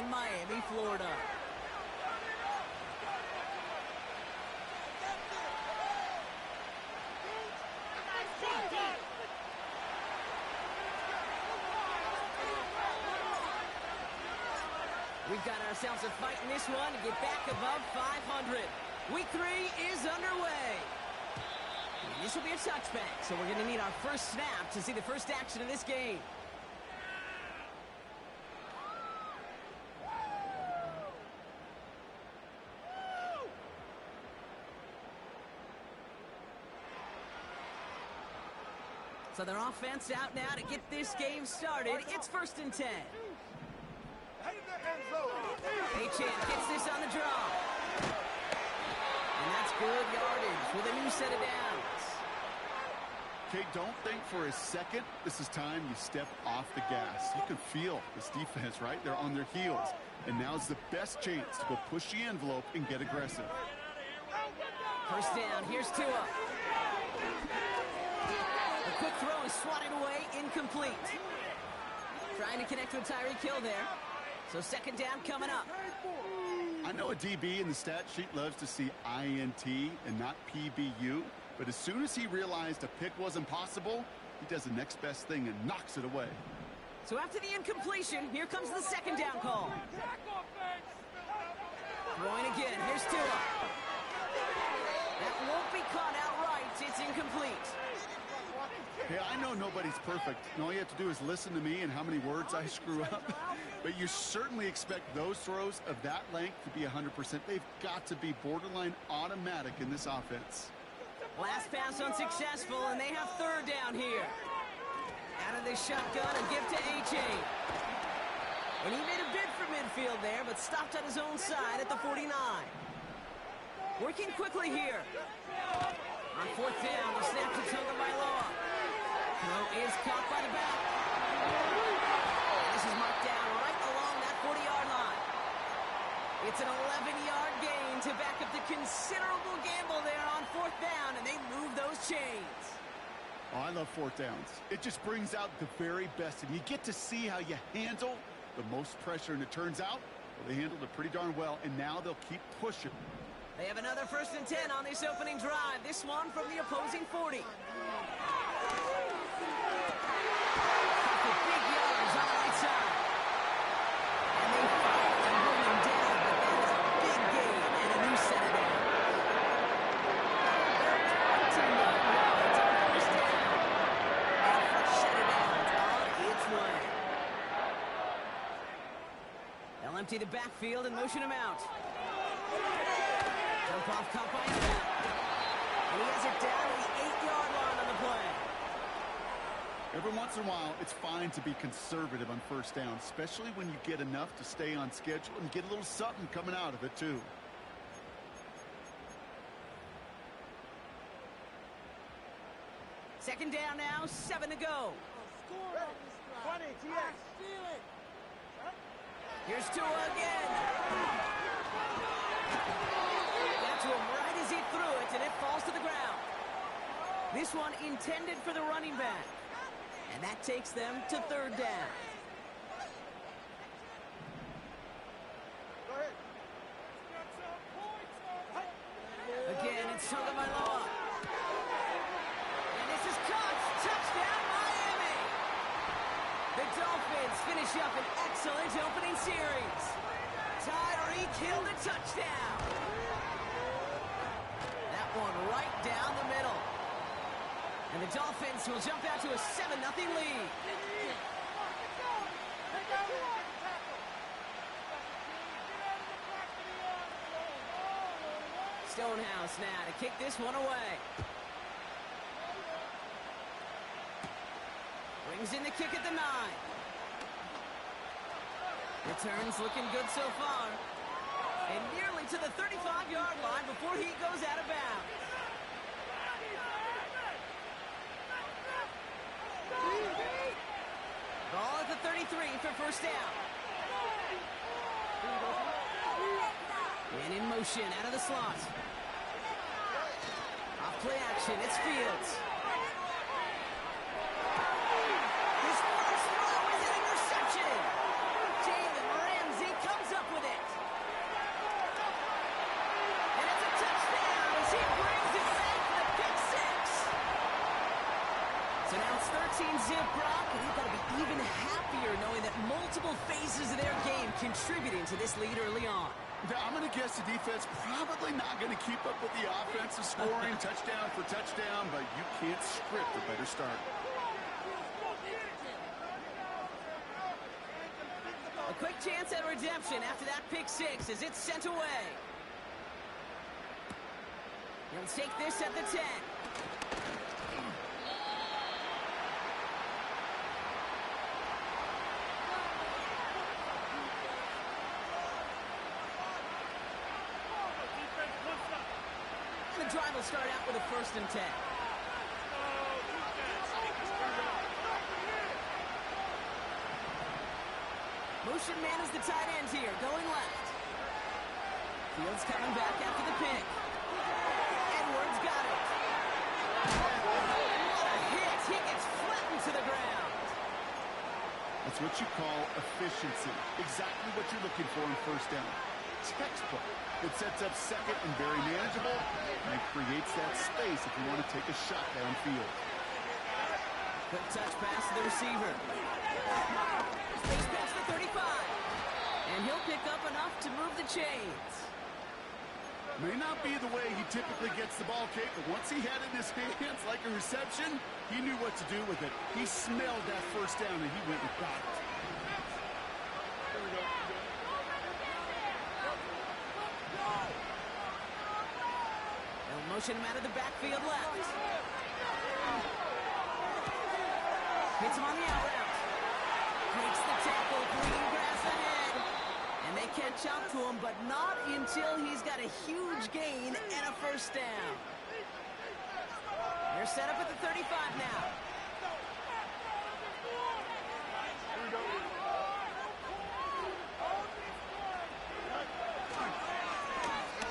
in Miami, Florida. We've got ourselves a fight in this one to get back above 500. Week 3 is underway. And this will be a touchback, so we're going to need our first snap to see the first action of this game. So their offense out now to get this game started. It's 1st and 10. A-Champ gets this on the draw. And that's good yardage with a new set of downs. Okay, don't think for a second this is time you step off the gas. You can feel this defense, right? They're on their heels. And now's the best chance to go push the envelope and get aggressive. First down, here's Tua. A quick throw is swatted away, incomplete. Trying to connect with Tyreek Hill there. So 2nd down coming up. I know a DB in the stat sheet loves to see INT and not PBU, but as soon as he realized a pick wasn't possible, he does the next best thing and knocks it away. So after the incompletion, here comes the 2nd down call. Throwing again, here's Tua. That won't be caught outright, it's incomplete. Hey, I know nobody's perfect, and all you have to do is listen to me and how many words I screw up. But you certainly expect those throws of that length to be 100%. They've got to be borderline automatic in this offense. Last pass unsuccessful, and they have 3rd down here. Out of the shotgun and give to A-Chain. And he made a bid for midfield there, but stopped on his own side at the 49. Working quickly here. On 4th down, the snap to Tagovailoa. Throw is caught by the back. And this is marked down right along that 40-yard line. It's an 11-yard gain to back up the considerable gamble there on 4th down, and they move those chains. Oh, I love 4th downs. It just brings out the very best, and you get to see how you handle the most pressure, and it turns out, well, they handled it pretty darn well, and now they'll keep pushing. They have another 1st and 10 on this opening drive, this one from the opposing 40. Big yards on the right side. And they fight and bring him down, but that is a big gain and a new set of downs. 29 yards on 1st down. And fresh set of downs on its way. They'll empty the backfield and motion him out. Jump off caught by him. And he has it down to the 8-yard line on the play. Every once in a while, it's fine to be conservative on 1st down, especially when you get enough to stay on schedule and get a little something coming out of it, too. Second down now, 7 to go. Here's Tua again. Got to him right as he threw it, and it falls to the ground. This one intended for the running back. And that takes them to 3rd down. Again, it's Tagovailoa. And this is caught. Touchdown, Miami. The Dolphins finish up an excellent opening series. Tyreek Hill to touchdown. That one right down the middle. And the Dolphins will jump out to a 7-0 lead. Stonehouse now to kick this one away. Brings in the kick at the 9. Returns looking good so far. And nearly to the 35-yard line before he goes out of bounds. Ball at the 33 for 1st down. And in motion out of the slot. Off play action, it's Fields. His first throw is an interception. Jalen Ramsey comes even happier knowing that multiple phases of their game contributing to this lead early on. I'm going to guess the defense probably not going to keep up with the offensive scoring, touchdown for touchdown, but you can't script a better start. A quick chance at redemption after that pick six as it's sent away. He'll take this at the 10. The drive will start out with a 1st and 10. Motion man is the tight end here, going left. Fields coming back after the pick. Edwards got it. What a hit! He gets flattened to the ground. That's what you call efficiency. Exactly what you're looking for in 1st down. Textbook. It sets up 2nd and very manageable, and it creates that space if you want to take a shot downfield. Quick touch pass to the receiver. Space pass to 35. And he'll pick up enough to move the chains. May not be the way he typically gets the ball, Kate, but once he had it in his hands like a reception, he knew what to do with it. He smelled that 1st down, and he went and got it. Motion him out of the backfield left. Hits him on the out route. Breaks the tackle, green grass ahead. And they catch up to him, but not until he's got a huge gain and a 1st down. They're set up at the 35 now.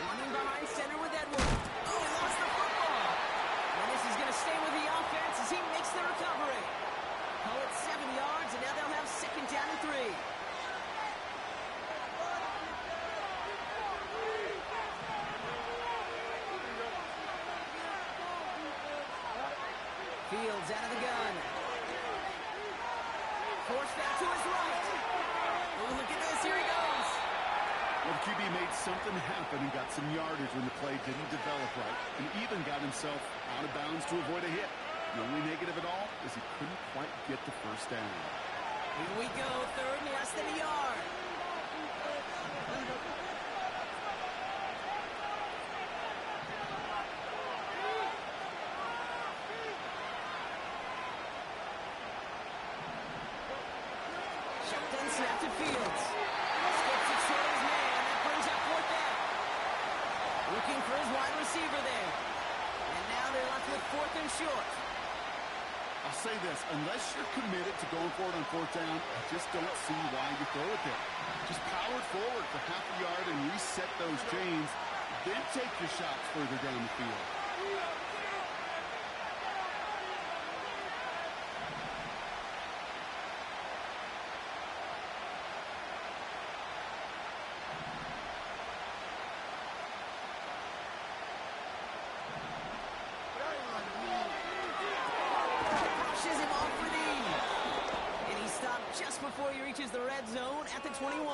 Running behind center with Edwards. Oh, he lost the football. And this is going to stay with the offense as he makes the recovery. Call it 7 yards, and now they'll have 2nd down and 3. Fields out of the gun. Forced out to his right. Oh, look at this. Here he goes. Well, the QB made something happen and got some yardage when the play didn't develop right, and even got himself out of bounds to avoid a hit. The only negative at all is he couldn't quite get the 1st down. Here we go, 3rd and less than a yard. Shotgun snap to Fields. Skips it short of his man. That brings up 4th down. Looking for his wide receiver there. And now they're left with 4th and short. I'll say this, unless you're committed to going for it on 4th down, I just don't see why you throw it there. Just power it forward for half a yard and reset those chains, then take your shots further down the field. Before he reaches the red zone at the 21.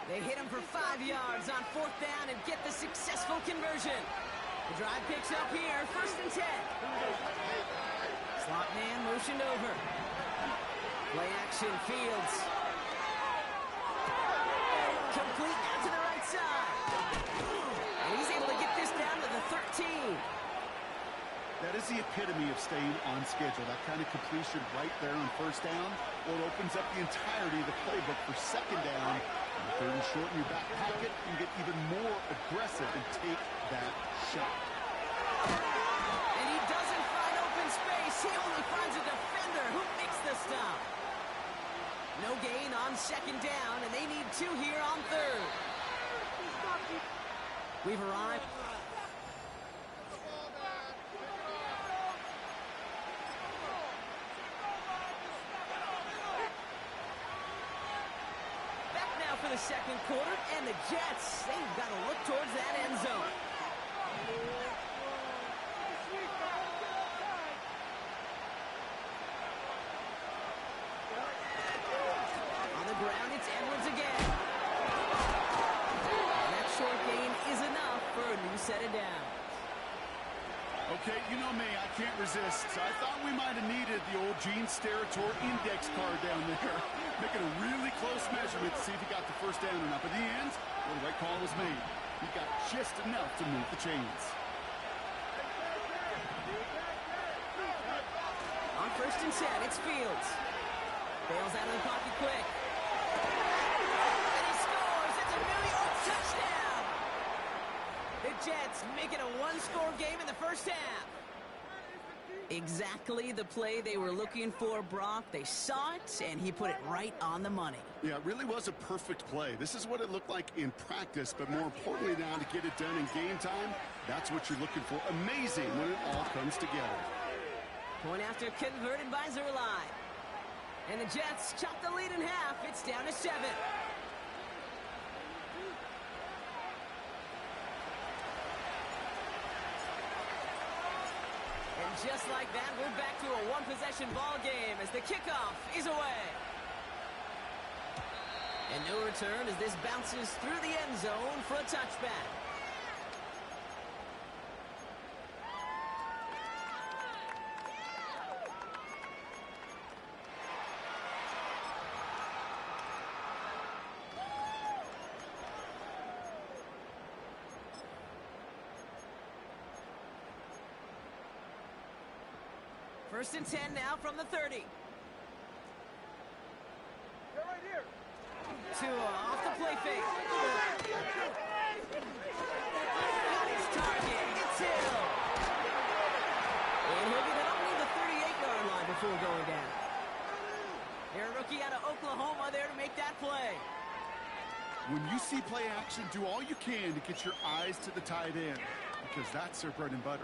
They hit him for 5 yards on 4th down and get the successful conversion. The drive picks up here, 1st and 10. Slot man motioned over. Play action, Fields. Complete out to the right side. And he's able to get this down to the 13. That is the epitome of staying on schedule. That kind of completion right there on 1st down. Well, it opens up the entirety of the playbook for 2nd down. And 3rd and short in your back pocket, you can get even more aggressive and take that shot. And he doesn't find open space. He only finds a defender who makes the stop. No gain on 2nd down, and they need 2 here on 3rd. We've arrived. For the 2nd quarter, and the Jets, they've got to look towards that end zone. can't resist. I thought we might have needed the old Gene Steratore index card down there. Making a really close measurement to see if he got the first down or not. But in the end, well, the right call was made. He got just enough to move the chains. On 1st and 10, it's Fields. Bails out of the pocket quick. And he scores. It's a New York touchdown. The Jets make it a one-score game in the first half. Exactly the play they were looking for, Brock. They saw it, and he put it right on the money. Yeah, it really was a perfect play. This is what it looked like in practice, but more importantly now to get it done in game time, that's what you're looking for. Amazing when it all comes together. Point after converted by Zerline. And the Jets chop the lead in half. It's down to 7. And just like that, we're back to a one-possession ball game as the kickoff is away. And no return as this bounces through the end zone for a touchback. First and 10 now from the 30. Right here. Off the play fake. Got his target. It's Hill. And he'll get it only the 38-yard line before going down. They're a rookie out of Oklahoma there to make that play. When you see play action, do all you can to get your eyes to the tight end, because that's their bread and butter.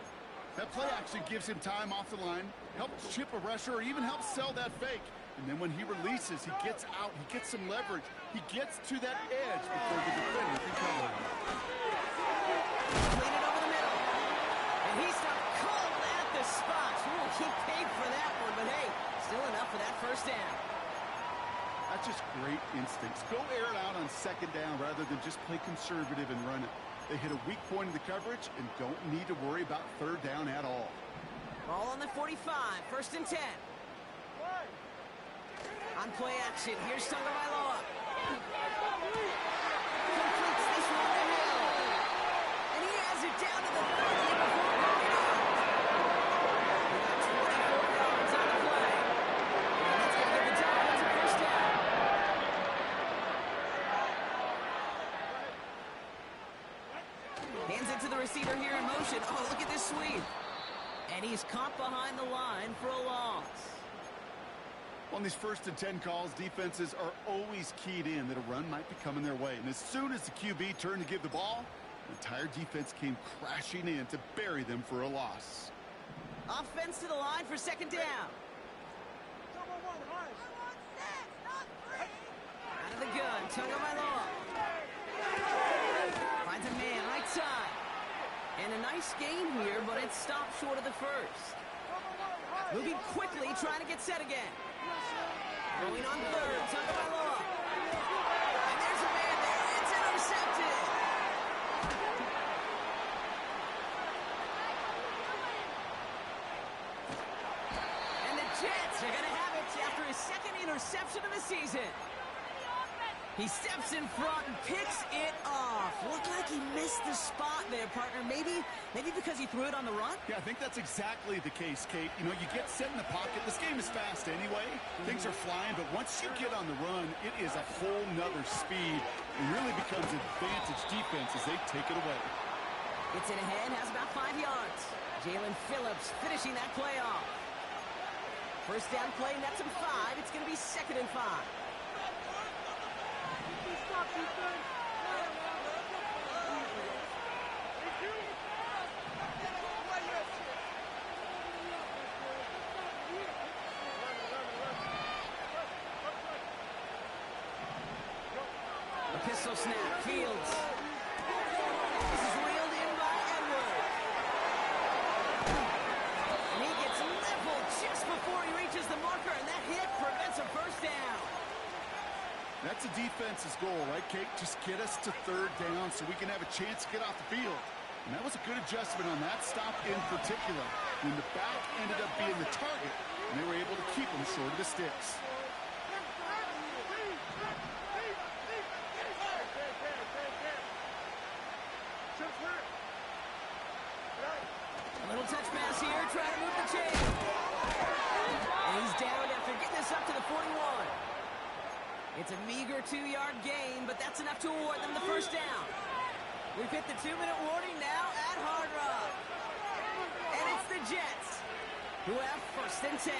That play action gives him time off the line, helps chip a rusher, or even helps sell that fake. And then when he releases, he gets out, he gets some leverage. He gets to that edge before the defender can cover him. Clean it over the middle. And he stopped cold at the spot. Ooh, he paid for that one, but hey, still enough for that first down. That's just great instincts. Go air it out on 2nd down rather than just play conservative and run it. They hit a weak point in the coverage and don't need to worry about 3rd down at all. Ball on the 45, 1st and 10. On play action, here's Tagovailoa. Completes this one to Hill. And he has it down to the 30 before going out. He got 24 yards on the play. And that's going to give the Dolphins a first down. Hands it to the receiver here in motion. Oh, look at this sweep. And he's caught behind the line for a loss. On these 1st and 10 calls, defenses are always keyed in that a run might be coming their way. And as soon as the QB turned to give the ball, the entire defense came crashing in to bury them for a loss. Offense to the line for 2nd down. Out of the gun, Tagovailoa. Finds a man, right side. And a nice gain here, but it stopped short of the first. Moving quickly, trying to get set again. Going on 3rd, Tagovailoa. And there's a man there. It's intercepted. And the Jets are going to have it after his 2nd interception of the season. He steps in front and picks it off. Looked like he missed the spot there, partner. Maybe because he threw it on the run? Yeah, I think that's exactly the case, Kate. You know, you get set in the pocket. This game is fast anyway. Things are flying, but once you get on the run, it is a whole nother speed. It really becomes advantage defense as they take it away. Gets it ahead, has about 5 yards. Jalen Phillips finishing that play off. First down play, nets him 5. It's going to be 2nd and 5. A pistol snap, Fields. This is reeled in by Edwards. And he gets leveled just before he reaches the marker, and that hit prevents a first down. That's a defense's goal, right, Kate? Just get us to 3rd down so we can have a chance to get off the field. And that was a good adjustment on that stop in particular, when the back ended up being the target, and they were able to keep him short of the sticks. A little touch pass here, trying to move the chain. And he's down after getting this up to the 41. It's a meager 2-yard gain, but that's enough to award them the first down. We've hit the 2-minute warning now at Hard Rock. And it's the Jets who have first and 10.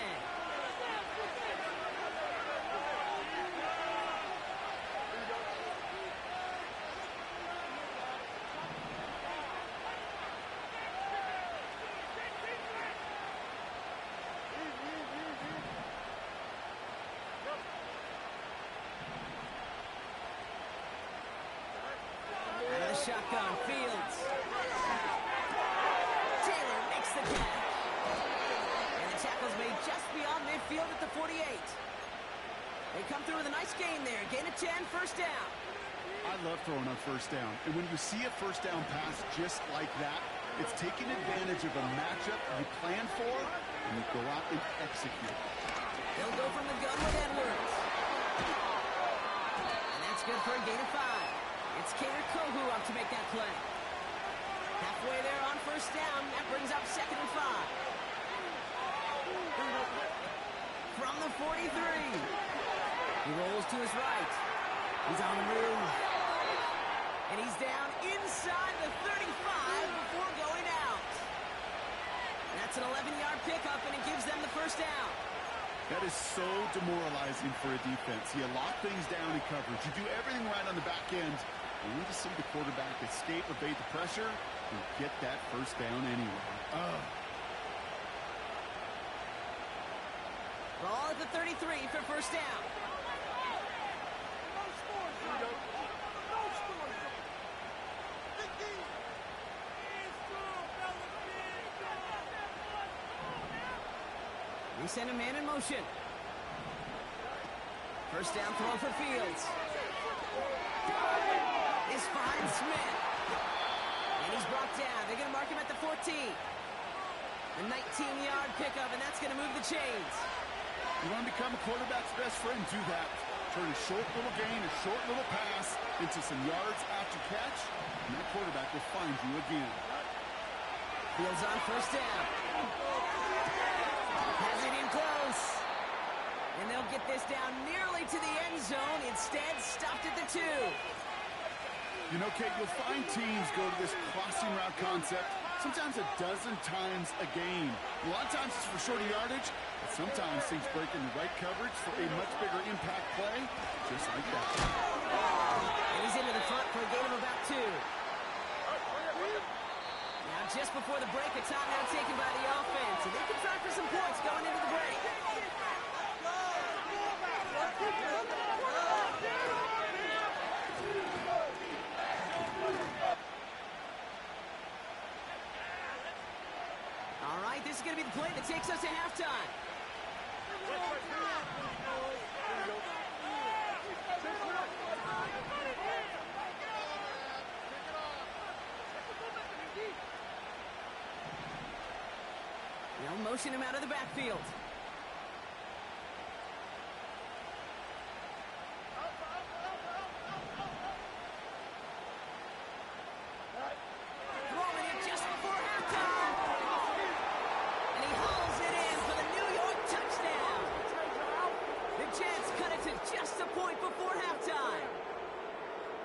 Shotgun, Fields. Taylor makes the catch. And the tackle's made just beyond midfield at the 48. They come through with a nice gain there. Gain of 10, first down. I love throwing on first down. And when you see a first down pass just like that, it's taking advantage of a matchup you plan for, and you go out and execute. They'll go from the gun with Edwards. And that's good for a gain of 5. It's Kader Kohu up to make that play. Halfway there on first down. That brings up 2nd and 5. From the 43. He rolls to his right. He's on the move. And he's down inside the 35 before going out. That's an 11-yard pickup, and it gives them the first down. That is so demoralizing for a defense. You lock things down in coverage. You do everything right on the back end. You need to see the quarterback escape, evade the pressure, and get that first down anyway. Ball at the 33 for first down. We send a man in motion. First down throw for Fields. This finds Smith. And he's brought down. They're going to mark him at the 14. A 19-yard pickup, and that's going to move the chains. You want to become a quarterback's best friend, do that. Turn a short little gain, a short little pass into some yards after catch, and that quarterback will find you again. Fields on first down. Has it in close. And they'll get this down nearly to the end zone. Instead, stopped at the 2. You know, Kate, you'll find teams go to this crossing route concept sometimes a dozen times a game. A lot of times it's for shorter yardage, but sometimes things break in the right coverage for a much bigger impact play, just like that. And he's into the front for a gain of about 2. Now, just before the break, a timeout taken by the offense, and they can try for some points going into the break. All right, this is going to be the play that takes us to halftime. They'll motion him out of the backfield. Throwing it just before halftime. And he hauls it in for the New York touchdown. The Jets cut it to just a point before halftime.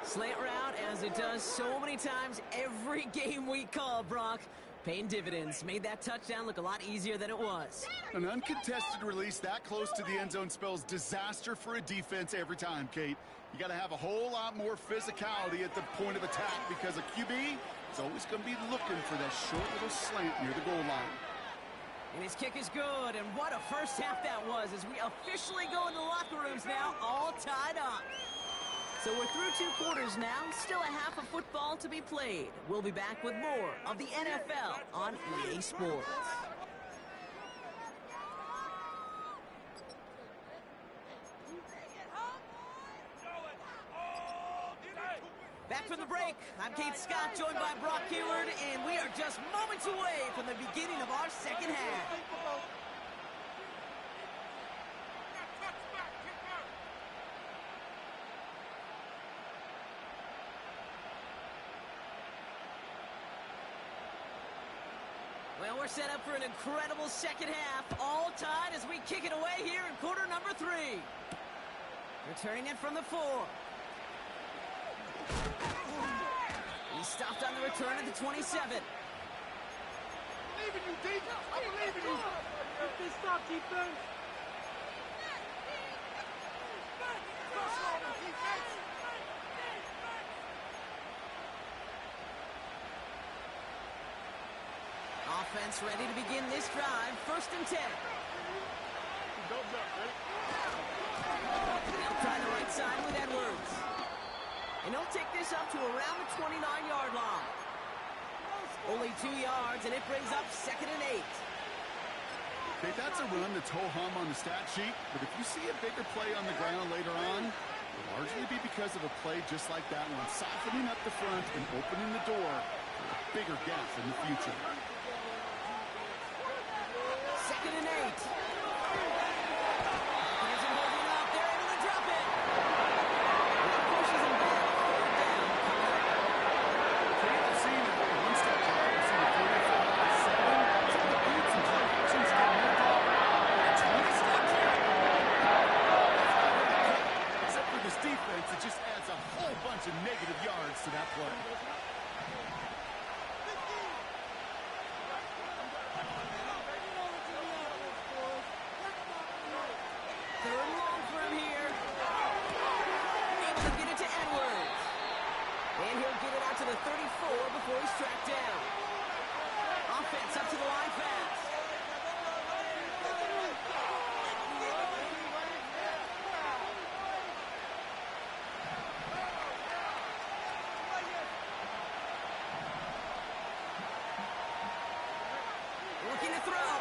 Slant route, as it does so many times every game we call, Brock. Paying dividends. Made that touchdown look a lot easier than it was. An uncontested release that close to the end zone spells disaster for a defense every time, Kate. You got to have a whole lot more physicality at the point of attack because a QB is always going to be looking for that short little slant near the goal line. And his kick is good, and what a first half that was as we officially go into the locker rooms now, all tied up. So we're through 2 quarters now, still a half of football to be played. We'll be back with more of the NFL on EA Sports. Back from the break, I'm Kate Scott, joined by Brock Hayward, and we are just moments away from the beginning of our second half. Well, we're set up for an incredible second half, all tied as we kick it away here in quarter number 3. Returning it from the 4. He stopped on the return at the 27. I believe in you, D. I believe in you. If they stop defense. Offense ready to begin this drive. 1st and 10. They'll try the right side with Edwards. And he'll take this up to around the 29-yard line. Only 2 yards, and it brings up 2nd and 8. Okay, that's a run that's ho-hum on the stat sheet, but if you see a bigger play on the ground later on, it'll largely be because of a play just like that one, softening up the front and opening the door for a bigger gap in the future. 2nd and 8. Here's him holding up. They're able to drop it. That pushes him back. Okay, I've seen a one-step drive. I've seen a 45, 7. Some of the beats and play actions get moved up. A 20-step drive. Except for this defense, it just adds a whole bunch of negative yards to that play. To the 34 before he's tracked down. Offense up to the line fast. Looking to throw.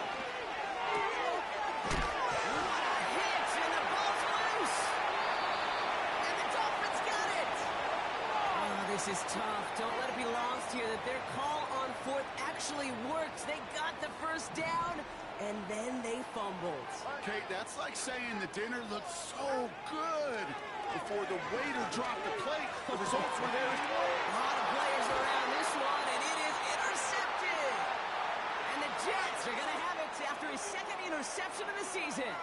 What a hit, and the ball's loose. And the Dolphins got it. Oh, this is tough. Don't let it be lost here that their call on 4th actually works. They got the 1st down, and then they fumbled. Kate, that's like saying the dinner looked so good before the waiter dropped the plate. The results were there. A lot of players around this one, and it is intercepted. And the Jets are going to have it after his 2nd interception of the season.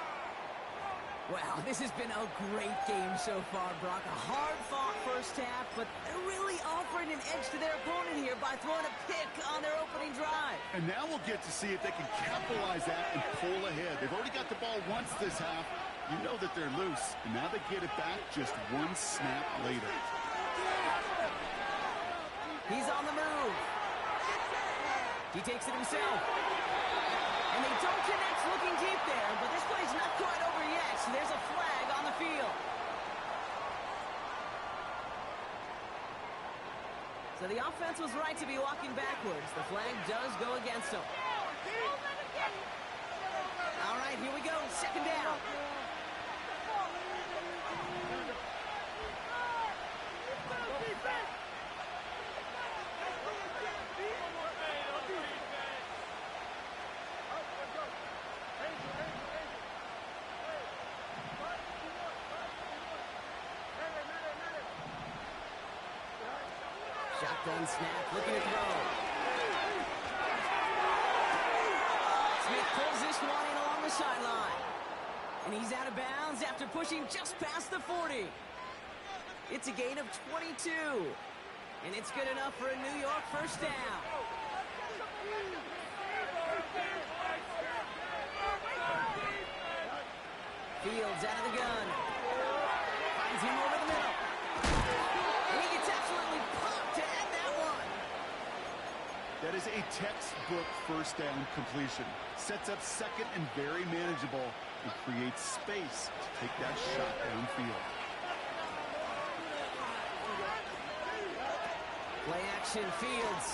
Wow, this has been a great game so far, Brock. A hard-fought 1st half, but they're really offering an edge to their opponent here by throwing a pick on their opening drive. And now we'll get to see if they can capitalize that and pull ahead. They've already got the ball once this half. You know that they're loose, and now they get it back just one snap later. He's on the move. He takes it himself. And they don't connect looking deep there, but this play's not quite over yet, so there's a flag on the field. So the offense was right to be walking backwards. The flag does go against them. All right, here we go. 2nd down. Shotgun snap, looking to throw. Smith pulls this one in along the sideline. And he's out of bounds after pushing just past the 40. It's a gain of 22. And it's good enough for a New York 1st down. Fields out of the gun. Finds him over the middle. And he gets absolutely pumped to end that one. That is a textbook 1st down completion. Sets up 2nd and very manageable and creates space to take that shot downfield. Play action, Fields.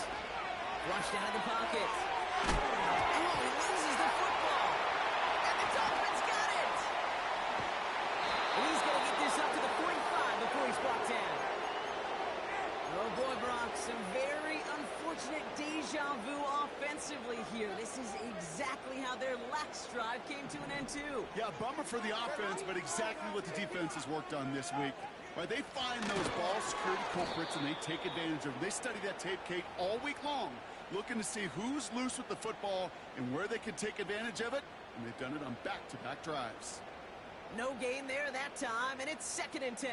Rushed out of the pocket. Oh, he loses the football. And the Dolphins got it. And he's going to get this up to the 45 before he's brought down. exactly how their lax drive came to an end, too. Yeah, bummer for the offense, but exactly what the defense has worked on this week. Right, they find those ball security culprits and they take advantage of them. They study that tape, Kate, all week long, looking to see who's loose with the football and where they can take advantage of it, and they've done it on back-to-back drives. No gain there that time, and it's 2nd and 10.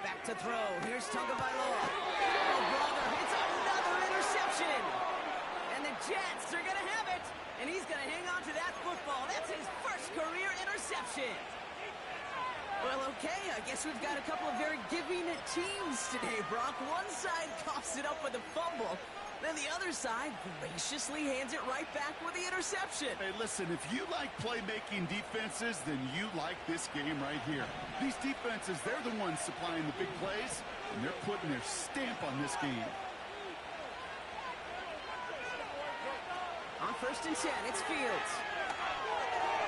Back to throw. Here's Tagovailoa. Oh, brother, it's another interception. And the Jets are going to have it. And he's going to hang on to that football. That's his first career interception. Well, okay, I guess we've got a couple of very giving teams today, Brock. One side coughs it up with a fumble. Then the other side graciously hands it right back with the interception. Hey, listen, if you like playmaking defenses, then you like this game right here. These defenses, they're the ones supplying the big plays, and they're putting their stamp on this game. On 1st and 10, it's Fields.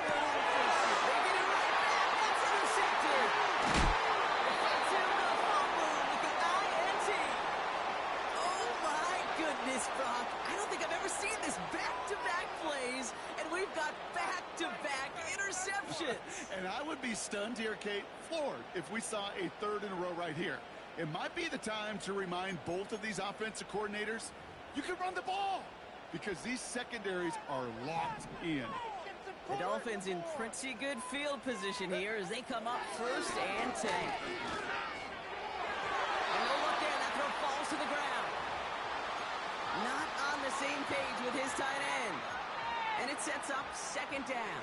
They get it right back. That's intercepted. Defensive fumble with the INT. Oh, my goodness, Brock. I don't think I've ever seen this back-to-back plays, and we've got back-to-back interceptions. And I would be stunned here, Kate, floored, if we saw a 3rd in a row right here. It might be the time to remind both of these offensive coordinators, you can run the ball, because these secondaries are locked in. The Dolphins in pretty good field position here as they come up 1st and 10. And no look there, that throw falls to the ground. Not on the same page with his tight end. And it sets up 2nd down.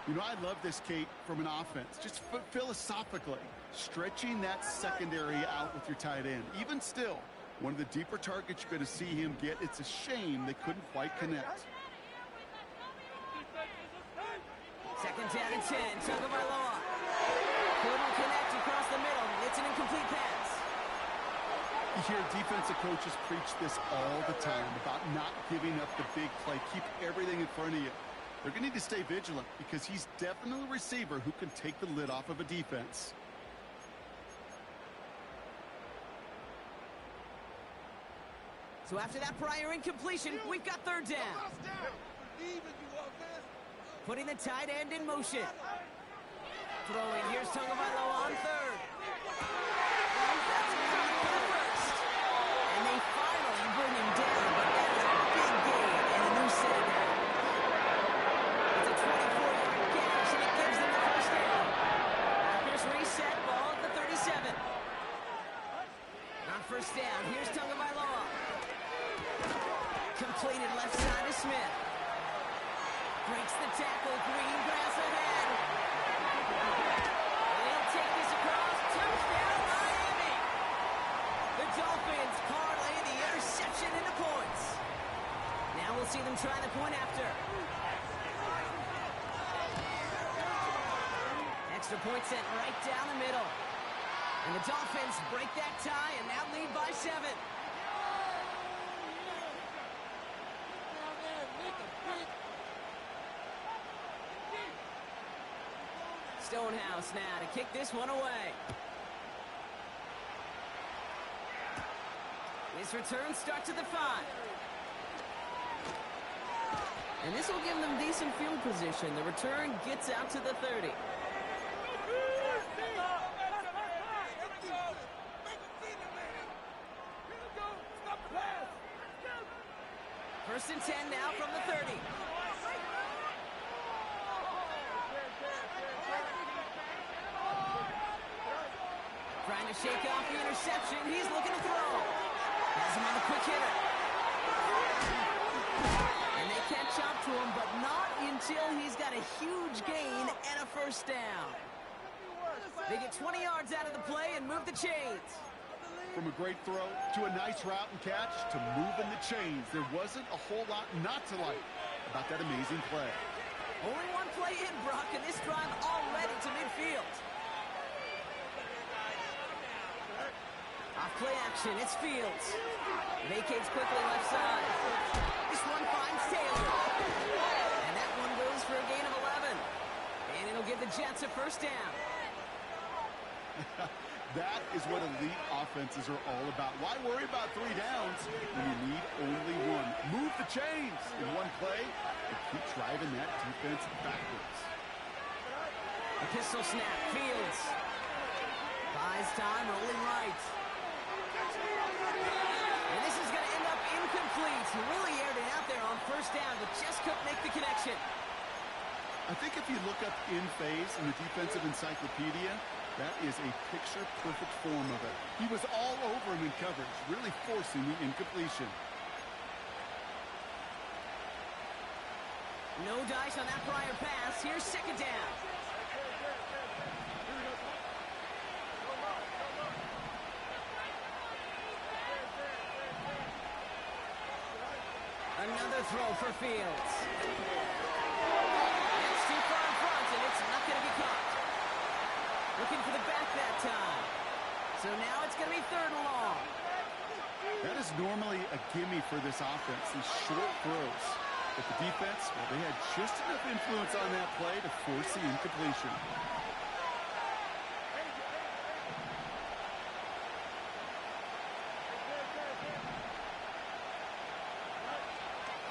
You know, I love this, Kate, from an offense. Just philosophically, stretching that secondary out with your tight end. Even still, one of the deeper targets you're going to see him get. It's a shame they couldn't quite connect. 2nd down and 10. Tagovailoa. Couldn't connect across the middle. It's an incomplete pass. You hear defensive coaches preach this all the time about not giving up the big play. Keep everything in front of you. They're going to need to stay vigilant because he's definitely a receiver who can take the lid off of a defense. So after that prior incompletion, we've got 3rd down. Putting the tight end in motion. Throwing, here's Tagovailoa on 3rd. That's good for the 1st. And they finally bring him down, but that is a big gain and a new set down. It's a 24-yard gash, and it gives them the 1st down. Here's reset, ball at the 37. On 1st down, here's Tagovailoa. Completed left side to Smith. Breaks the tackle. Green grass ahead. They'll take this across. Touchdown, Miami. The Dolphins parlay the interception into points. Now we'll see them try the point after. Extra point sent right down the middle. And the Dolphins break that tie and now lead by 7. Stonehouse now to kick this one away. His return starts at the 5. And this will give them decent field position. The return gets out to the 30. First and 10 now from the 30. Trying to shake off the interception. He's looking to throw. Has him on the quick hitter. And they catch up to him, but not until he's got a huge gain and a 1st down. They get 20 yards out of the play and move the chains. From a great throw to a nice route and catch to moving the chains, there wasn't a whole lot not to like about that amazing play. Only one play in, Brock, and this drive already to midfield. Off play action. It's Fields. Vacates quickly left side. This one finds Taylor. And that one goes for a gain of 11. And it'll give the Jets a first down. That is what elite offenses are all about. Why worry about 3 downs when you need only one? Move the chains in one play and keep driving that defense backwards. A pistol snap. Fields. Buys time, rolling right. And this is going to end up incomplete. He really aired it out there on first down, but just couldn't make the connection. I think if you look up in phase in the defensive encyclopedia, that is a picture-perfect form of it. He was all over him in coverage, really forcing the incompletion. No dice on that prior pass. Here's second down. Another throw for Fields. It's too far in front, and it's not going to be caught. Looking for the back that time. So now it's going to be 3rd and long. That is normally a gimme for this offense, these short throws. But the defense, well, they had just enough influence on that play to force the incompletion.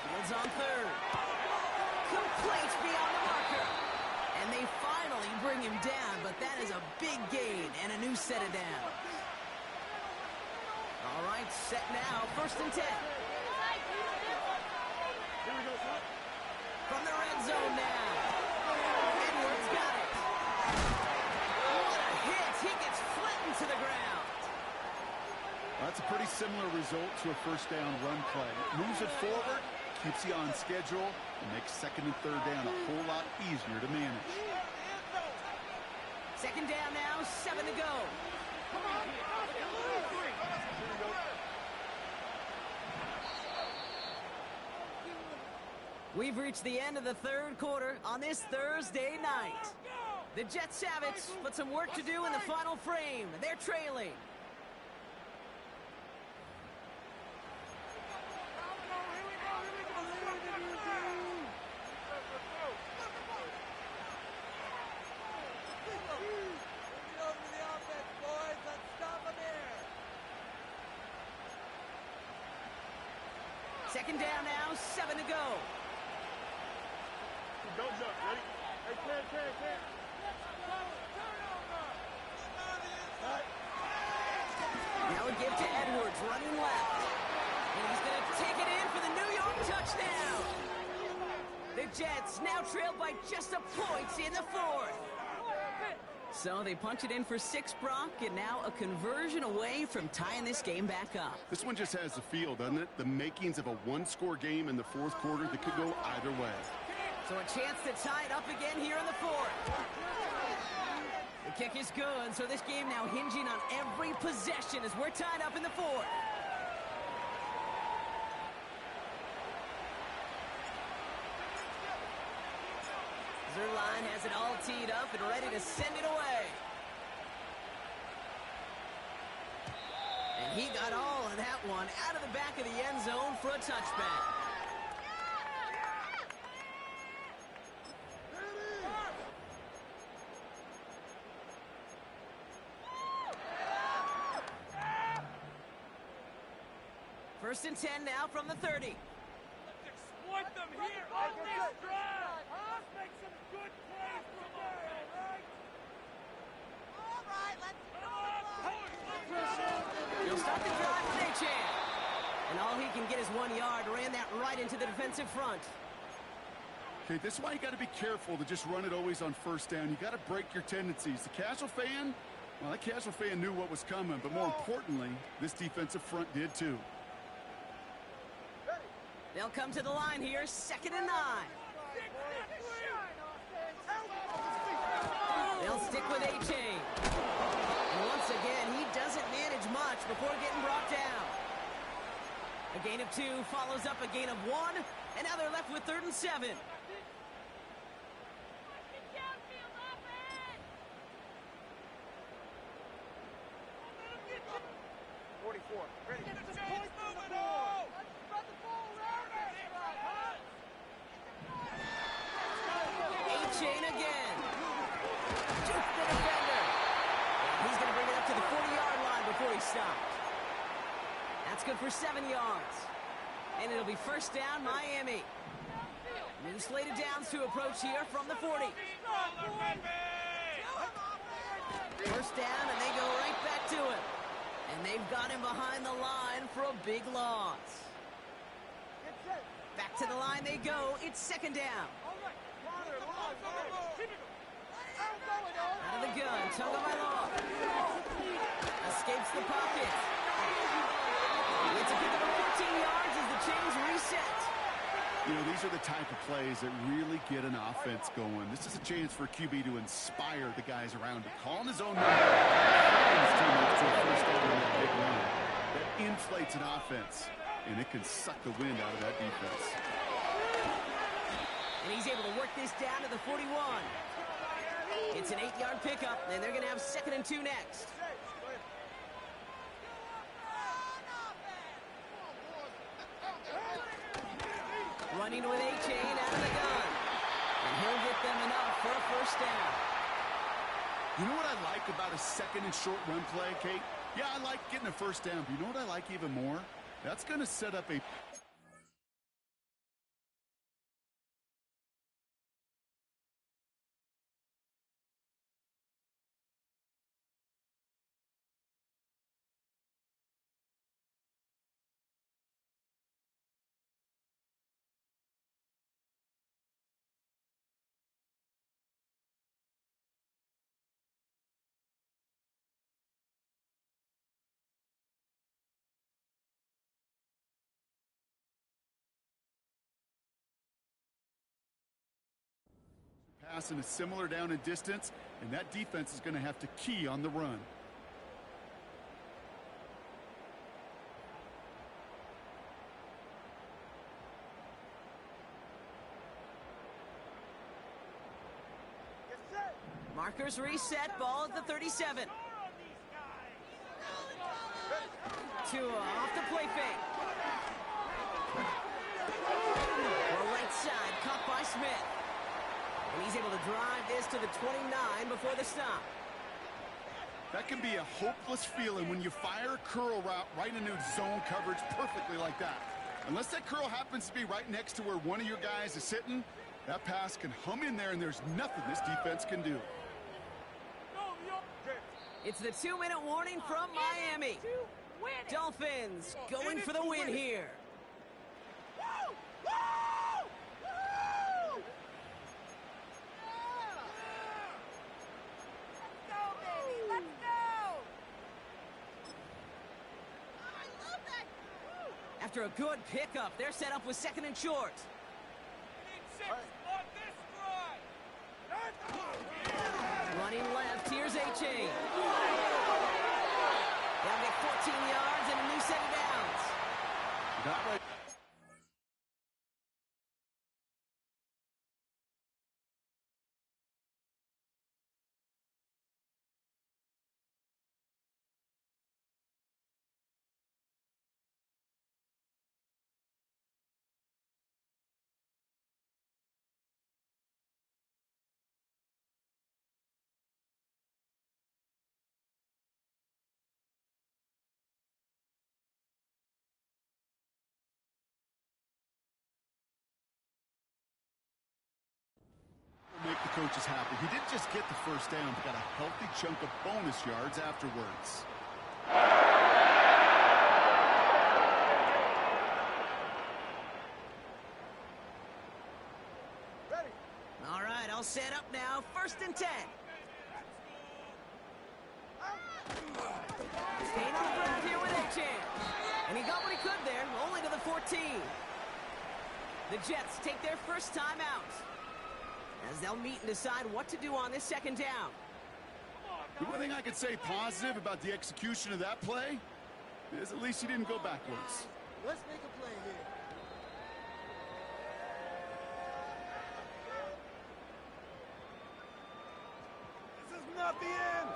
Fields on 3rd. Complete beyond the marker. And they finally bring him down, but that is a big gain and a new set of downs. All right, set now, 1st and 10. From the red zone now. Edwards got it. What a hit. He gets flattened to the ground. That's a pretty similar result to a first down run play. Moves it forward, keeps you on schedule, and makes 2nd and 3rd down a whole lot easier to manage. 2nd down now, 7 to go. We've reached the end of the 3rd quarter on this Thursday night. The Jets have it, but some work to do in the final frame. They're trailing. Second down now, 7 to go. Don't jump, ready? Hey, Ken. Now a give to Edwards, running left. And he's going to take it in for the New York touchdown. The Jets now trail by just a point in the 4th. So they punch it in for 6, Brock, and now a conversion away from tying this game back up. This one just has the feel, doesn't it? The makings of a 1-score game in the 4th quarter that could go either way. So a chance to tie it up again here in the 4th. The kick is good, so this game now hinging on every possession as we're tied up in the 4th. Zerline has it all teed up and ready to send it away. And he got all of that one out of the back of the end zone for a touchback. First and 10 now from the 30. Let's exploit them here on this drive. Let's make some good plays from there, all right? Let's go. He'll start the drive with Achane. And all he can get is 1 yard. Ran that right into the defensive front. Okay, this is why you got to be careful to just run it always on first down. You got to break your tendencies. The casual fan, well, that casual fan knew what was coming, but more importantly, this defensive front did too. They'll come to the line here, 2nd and 9. They'll stick with Achane. And once again, he doesn't manage much before getting brought down. A gain of 2 follows up a gain of 1, and now they're left with 3rd and 7. 24. Ready. Get the point from the board. Run the ball around it. A-Chain again. Jukes the defender. And he's going to bring it up to the 40-yard line before he stopped. That's good for 7 yards. And it'll be first down, Miami. New slated downs to approach here from the 40. First down, and they go right back to him. And they've got him behind the line for a big loss. Back to the line they go. It's second down. Out of the gun, Tagovailoa. Escapes the pocket. It's a pick of 14 yards as the chains reset. You know, these are the type of plays that really get an offense going. This is a chance for QB to inspire the guys around him. Calling his own number. His teammates to a first down on that big run. That inflates an offense, and it can suck the wind out of that defense. And he's able to work this down to the 41. It's an 8-yard pickup, and they're going to have 2nd and 2 next. Running with A-Chain out of the gun. And he'll get them enough for a first down. You know what I like about a 2nd and short run play, Kate? Yeah, I like getting a first down, but you know what I like even more? That's going to set up a... pass in a similar down and distance, and that defense is going to have to key on the run. Markers reset, ball at the 37. Tua off the play fake. Or right side, caught by Smith. And he's able to drive this to the 29 before the stop. That can be a hopeless feeling when you fire a curl route right into zone coverage perfectly like that. Unless that curl happens to be right next to where one of your guys is sitting, that pass can hum in there and there's nothing this defense can do. It's the 2-minute warning from Miami. Dolphins going for the win here. After a good pickup, they're set up with 2nd and short. Running left, here's A-Chain. They'll get 14 yards and a new set of downs. That way. Make the coaches happy. He didn't just get the first down, but got a healthy chunk of bonus yards afterwards. Ready. All right, I'll set up now. 1st and 10. Staying on the ground here with A-Chain. And he got what he could there, only to the 14. The Jets take their first time out, as they'll meet and decide what to do on this 2nd down. The one thing I could say positive about the execution of that play is at least he didn't go backwards. Let's make a play here. This is not the end.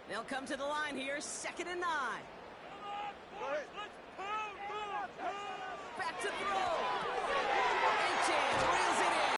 They'll come to the line here, 2nd and 9. Back to throw. Achane